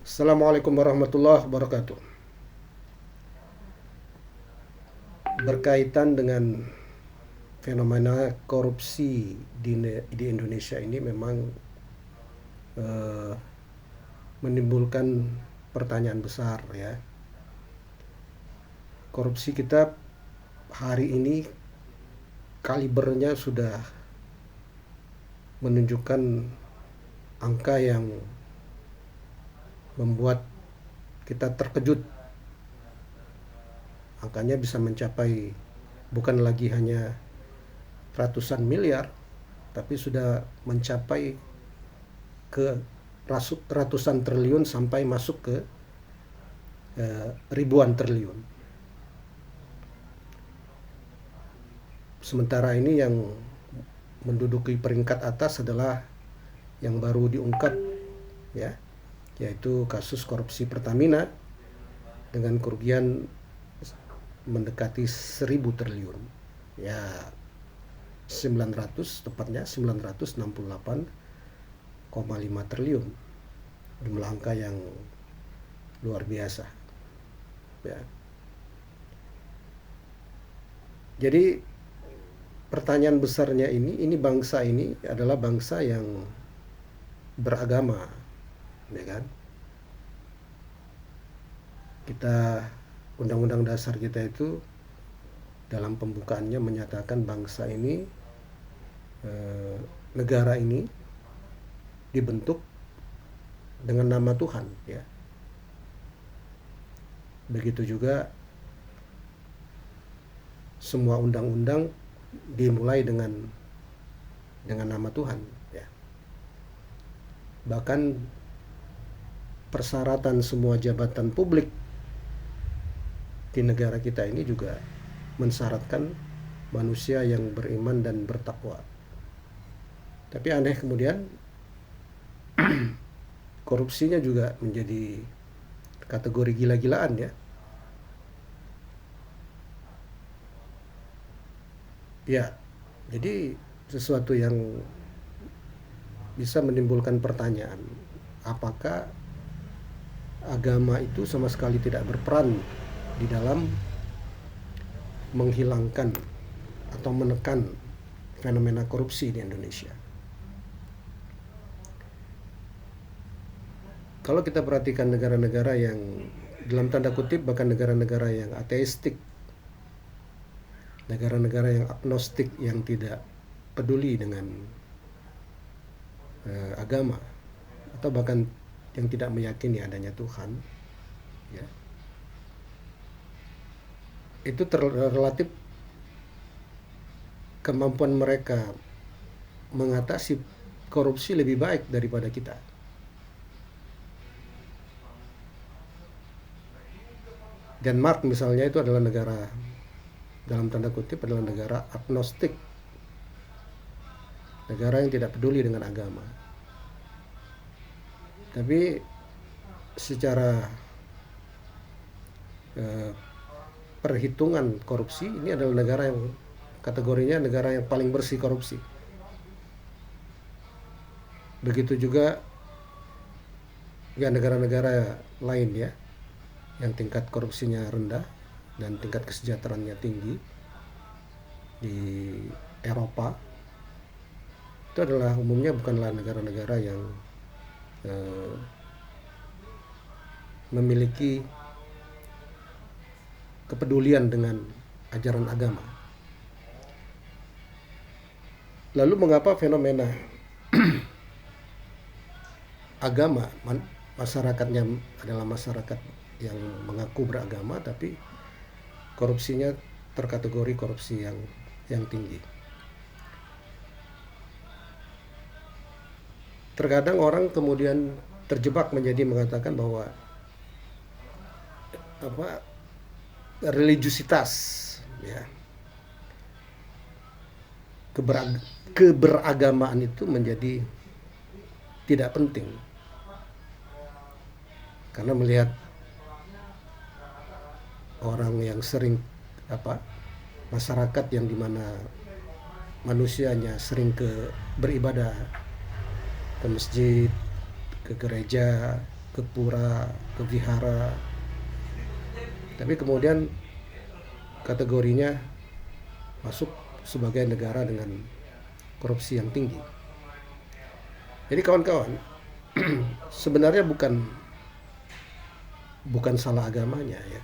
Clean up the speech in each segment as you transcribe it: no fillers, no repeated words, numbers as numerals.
Assalamualaikum warahmatullahi wabarakatuh. Berkaitan dengan fenomena korupsi di Indonesia ini memang eh, menimbulkan pertanyaan besar ya. Korupsi kita hari ini kalibernya sudah menunjukkan angka yang membuat kita terkejut. Angkanya bisa mencapai bukan lagi hanya ratusan miliar, tapi sudah mencapai ke ratusan triliun sampai masuk ke ribuan triliun. Sementara ini yang menduduki peringkat atas adalah yang baru diungkap ya, yaitu kasus korupsi Pertamina dengan kerugian mendekati 1.000 triliun ya, 900 tepatnya 968,5 triliun, jumlah angka yang luar biasa ya. Jadi pertanyaan besarnya ini bangsa ini adalah bangsa yang beragama ya kan. Kita Undang-Undang Dasar kita itu dalam pembukaannya menyatakan bangsa ini, negara ini dibentuk dengan nama Tuhan ya. Begitu juga semua undang-undang dimulai dengan nama Tuhan ya. Bahkan persyaratan semua jabatan publik di negara kita ini juga mensyaratkan manusia yang beriman dan bertakwa. Tapi aneh kemudian korupsinya juga menjadi kategori gila-gilaan ya. Ya, jadi sesuatu yang bisa menimbulkan pertanyaan, apakah agama itu sama sekali tidak berperan di dalam menghilangkan atau menekan fenomena korupsi di Indonesia. Kalau kita perhatikan negara-negara yang dalam tanda kutip bahkan negara-negara yang ateistik, negara-negara yang agnostik, yang tidak peduli dengan agama, atau bahkan yang tidak meyakini adanya Tuhan ya, itu relatif kemampuan mereka mengatasi korupsi lebih baik daripada kita. Denmark misalnya itu adalah negara dalam tanda kutip adalah negara agnostik, negara yang tidak peduli dengan agama. Tapi secara perhitungan korupsi, ini adalah negara yang kategorinya negara yang paling bersih korupsi. Begitu juga ya negara-negara lain ya, yang tingkat korupsinya rendah dan tingkat kesejahteraannya tinggi di Eropa. Itu adalah umumnya bukanlah negara-negara yang memiliki kepedulian dengan ajaran agama. Lalu mengapa fenomena agama, masyarakatnya adalah masyarakat yang mengaku beragama tapi korupsinya terkategori korupsi yang tinggi? Terkadang orang kemudian terjebak menjadi mengatakan bahwa religiusitas ya, keberagamaan itu menjadi tidak penting karena melihat orang yang sering masyarakat yang dimana manusianya sering beribadah ke masjid, ke gereja, ke pura, ke vihara, tapi kemudian kategorinya masuk sebagai negara dengan korupsi yang tinggi. Jadi kawan-kawan, sebenarnya bukan salah agamanya ya.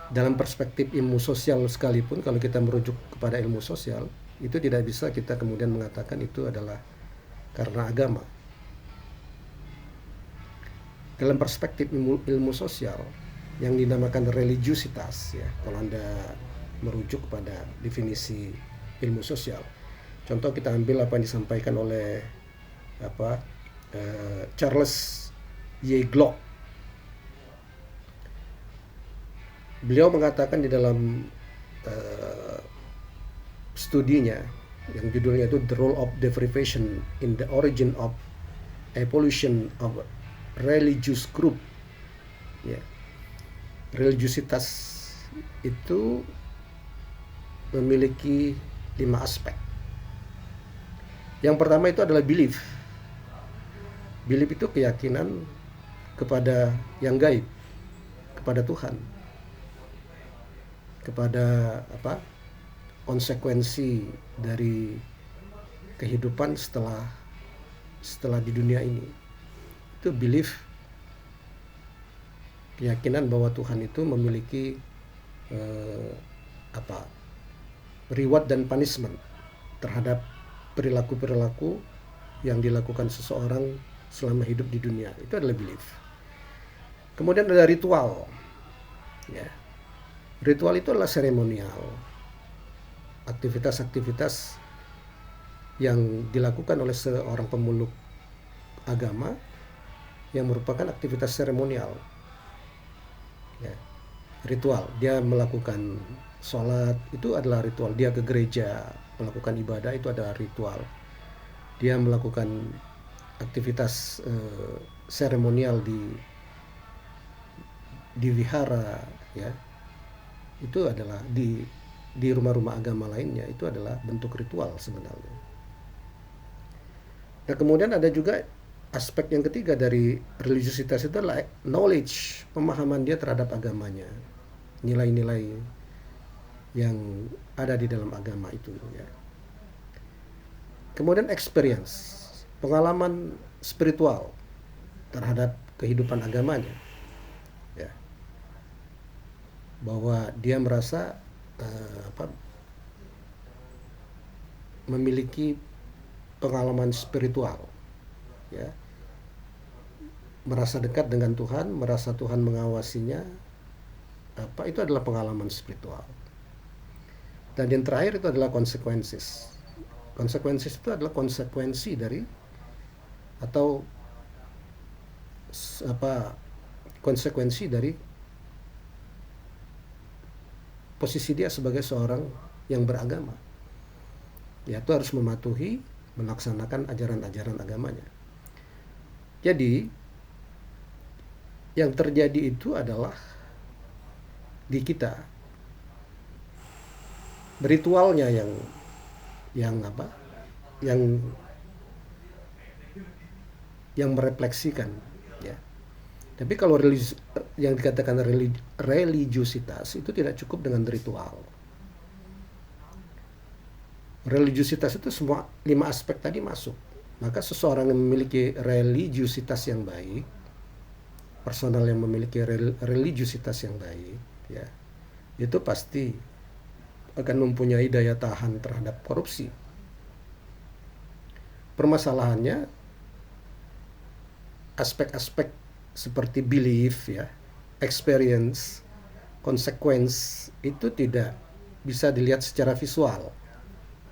Dalam perspektif ilmu sosial sekalipun, kalau kita merujuk kepada ilmu sosial, itu tidak bisa kita kemudian mengatakan itu adalah karena agama. Dalam perspektif ilmu sosial yang dinamakan religiusitas ya, kalau Anda merujuk pada definisi ilmu sosial, contoh kita ambil apa yang disampaikan oleh Charles Y. Glock. Beliau mengatakan di dalam studinya yang judulnya itu The Role of Deprivation in the Origin of Evolution of Religious Group. Ya. Religiusitas itu memiliki 5 aspek. Yang pertama itu adalah belief. Belief itu keyakinan kepada yang gaib, kepada Tuhan, kepada konsekuensi dari kehidupan setelah di dunia ini. Itu belief, keyakinan bahwa Tuhan itu memiliki reward dan punishment terhadap perilaku-perilaku yang dilakukan seseorang selama hidup di dunia. Itu adalah belief. Kemudian ada ritual. Ya. Ritual itu adalah seremonial, aktivitas-aktivitas yang dilakukan oleh seorang pemeluk agama yang merupakan aktivitas seremonial. Ya, ritual, dia melakukan sholat, itu adalah ritual. Dia ke gereja melakukan ibadah, itu adalah ritual. Dia melakukan aktivitas seremonial di wihara, ya, itu adalah di rumah-rumah agama lainnya, itu adalah bentuk ritual sebenarnya. Nah, kemudian ada juga aspek yang ketiga dari religiusitas, itu adalah knowledge, pemahaman dia terhadap agamanya, nilai-nilai yang ada di dalam agama itu ya. Kemudian experience, pengalaman spiritual terhadap kehidupan agamanya ya, bahwa dia merasa memiliki pengalaman spiritual ya, merasa dekat dengan Tuhan, merasa Tuhan mengawasinya, itu adalah pengalaman spiritual. Dan yang terakhir itu adalah consequences. Consequences itu adalah konsekuensi dari atau konsekuensi dari posisi dia sebagai seorang yang beragama. Yaitu harus mematuhi, melaksanakan ajaran-ajaran agamanya. Jadi yang terjadi itu adalah di kita ritualnya yang merefleksikan ya. Tapi kalau yang dikatakan religiusitas itu tidak cukup dengan ritual. Religiusitas itu semua 5 aspek tadi masuk. Maka seseorang yang memiliki religiusitas yang baik, personal yang memiliki religiusitas yang baik ya, itu pasti akan mempunyai daya tahan terhadap korupsi. Permasalahannya aspek-aspek seperti belief ya, experience, consequence itu tidak bisa dilihat secara visual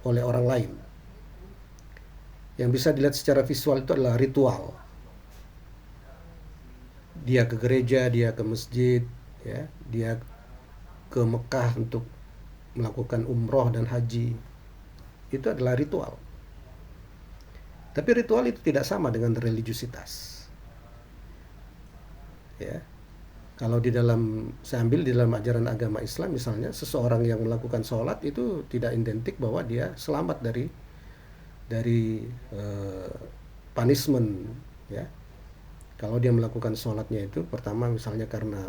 oleh orang lain. Yang bisa dilihat secara visual itu adalah ritual. Dia ke gereja, dia ke masjid ya, dia ke Mekah untuk melakukan umroh dan haji. Itu adalah ritual. Tapi ritual itu tidak sama dengan religiusitas. Ya. Kalau saya ambil di dalam ajaran agama Islam misalnya, seseorang yang melakukan sholat itu tidak identik bahwa dia selamat dari punishment ya. Kalau dia melakukan sholatnya itu pertama misalnya karena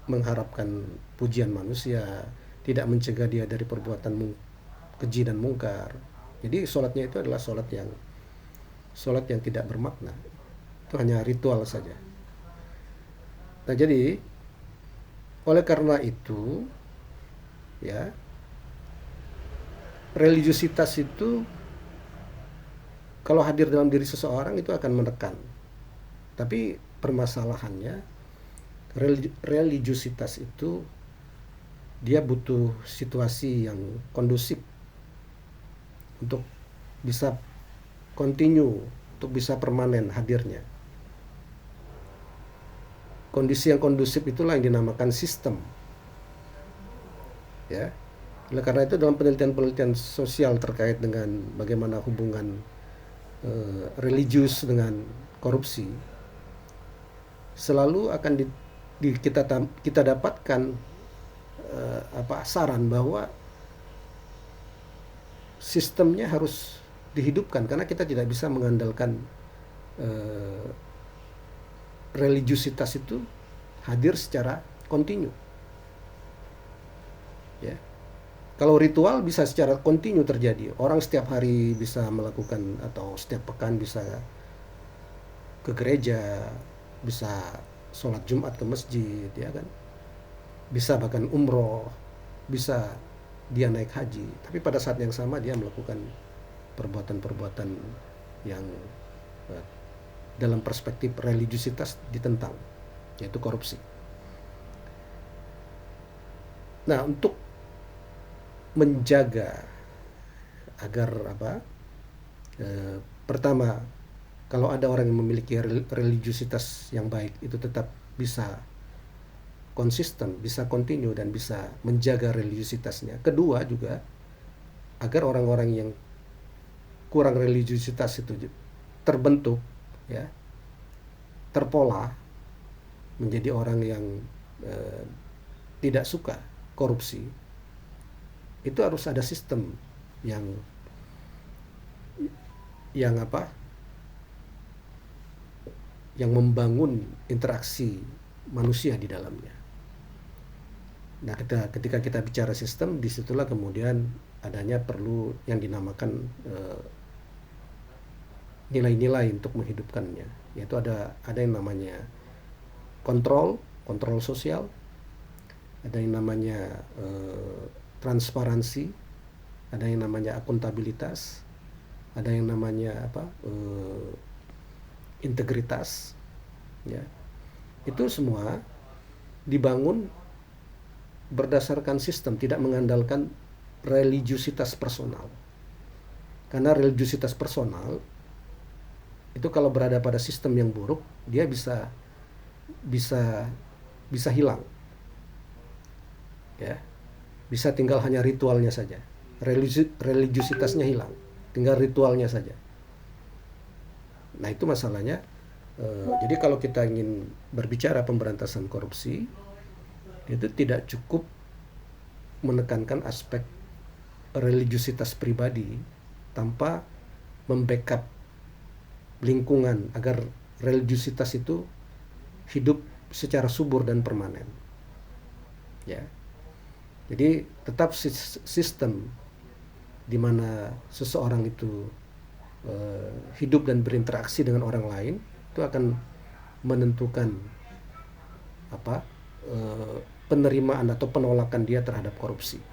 mengharapkan pujian manusia, tidak mencegah dia dari perbuatan keji dan mungkar. Jadi sholatnya itu adalah sholat yang tidak bermakna. Itu hanya ritual saja. Nah, jadi oleh karena itu, ya, religiusitas itu kalau hadir dalam diri seseorang itu akan menekan. Tapi permasalahannya religiusitas itu dia butuh situasi yang kondusif untuk bisa continue, untuk bisa permanen hadirnya. Kondisi yang kondusif itulah yang dinamakan sistem. Ya. Oleh karena itu dalam penelitian-penelitian sosial terkait dengan bagaimana hubungan religius dengan korupsi, selalu akan kita dapatkan saran bahwa sistemnya harus dihidupkan karena kita tidak bisa mengandalkan religiusitas itu hadir secara kontinu. Ya. Kalau ritual bisa secara kontinu terjadi. Orang setiap hari bisa melakukan atau setiap pekan bisa ke gereja, bisa sholat Jumat ke masjid, ya kan? Bisa bahkan umroh, bisa dia naik haji. Tapi pada saat yang sama dia melakukan perbuatan-perbuatan yang dalam perspektif religiusitas ditentang, yaitu korupsi. Nah, untuk menjaga agar pertama, kalau ada orang yang memiliki religiusitas yang baik itu tetap bisa konsisten, bisa kontinu dan bisa menjaga religiusitasnya. Kedua juga agar orang-orang yang kurang religiusitas itu terbentuk, ya, terpola menjadi orang yang tidak suka korupsi. Itu harus ada sistem yang membangun interaksi manusia di dalamnya. Nah, ketika kita bicara sistem, disitulah kemudian adanya perlu yang dinamakan nilai-nilai untuk menghidupkannya, yaitu ada yang namanya kontrol sosial, ada yang namanya transparansi, ada yang namanya akuntabilitas, ada yang namanya integritas, ya. Itu semua dibangun berdasarkan sistem, tidak mengandalkan religiusitas personal. Karena religiusitas personal itu kalau berada pada sistem yang buruk, dia bisa hilang, ya. Bisa tinggal hanya ritualnya saja. Religiusitasnya hilang, tinggal ritualnya saja. Nah, itu masalahnya. Jadi kalau kita ingin berbicara pemberantasan korupsi, itu tidak cukup menekankan aspek religiusitas pribadi tanpa membackup lingkungan agar religiusitas itu hidup secara subur dan permanen. Ya. Jadi tetap sistem di mana seseorang itu hidup dan berinteraksi dengan orang lain itu akan menentukan penerimaan atau penolakan dia terhadap korupsi.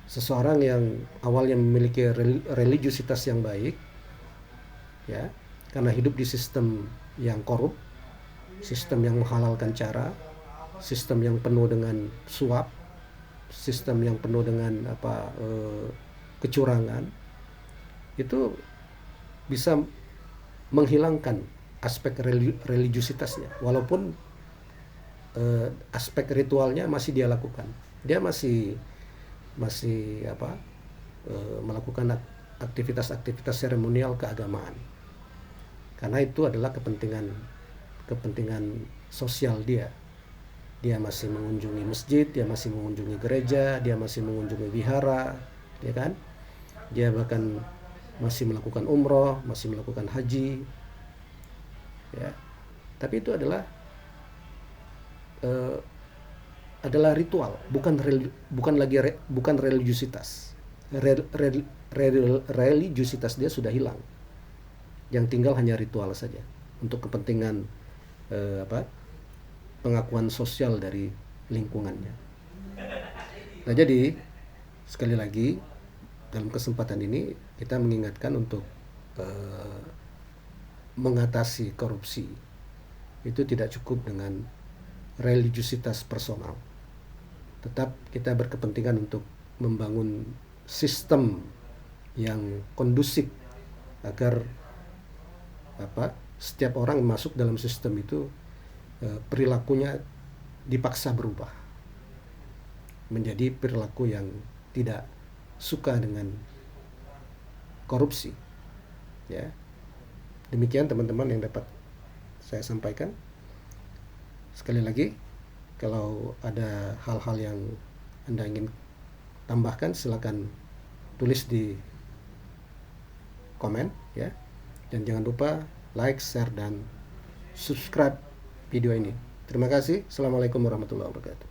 Seseorang yang awalnya memiliki religiusitas yang baik, ya, karena hidup di sistem yang korup, sistem yang menghalalkan cara, sistem yang penuh dengan suap, sistem yang penuh dengan kecurangan, itu bisa menghilangkan aspek religiusitasnya, walaupun aspek ritualnya masih dia lakukan. Dia masih melakukan aktivitas-aktivitas seremonial keagamaan, karena itu adalah kepentingan sosial dia. Dia masih mengunjungi masjid, dia masih mengunjungi gereja, dia masih mengunjungi wihara, ya kan? Dia bahkan masih melakukan umroh, masih melakukan haji, ya. Tapi itu adalah ritual, bukan religiusitas. Religiusitas dia sudah hilang. Yang tinggal hanya ritual saja untuk kepentingan pengakuan sosial dari lingkungannya. Nah, jadi sekali lagi dalam kesempatan ini kita mengingatkan untuk mengatasi korupsi itu tidak cukup dengan religiusitas personal. Tetap kita berkepentingan untuk membangun sistem yang kondusif agar setiap orang masuk dalam sistem itu perilakunya dipaksa berubah menjadi perilaku yang tidak suka dengan korupsi, ya. Demikian teman-teman yang dapat saya sampaikan. Sekali lagi, kalau ada hal-hal yang Anda ingin tambahkan, silakan tulis di komen, ya. Dan jangan lupa like, share, dan subscribe video ini. Terima kasih. Assalamualaikum warahmatullahi wabarakatuh.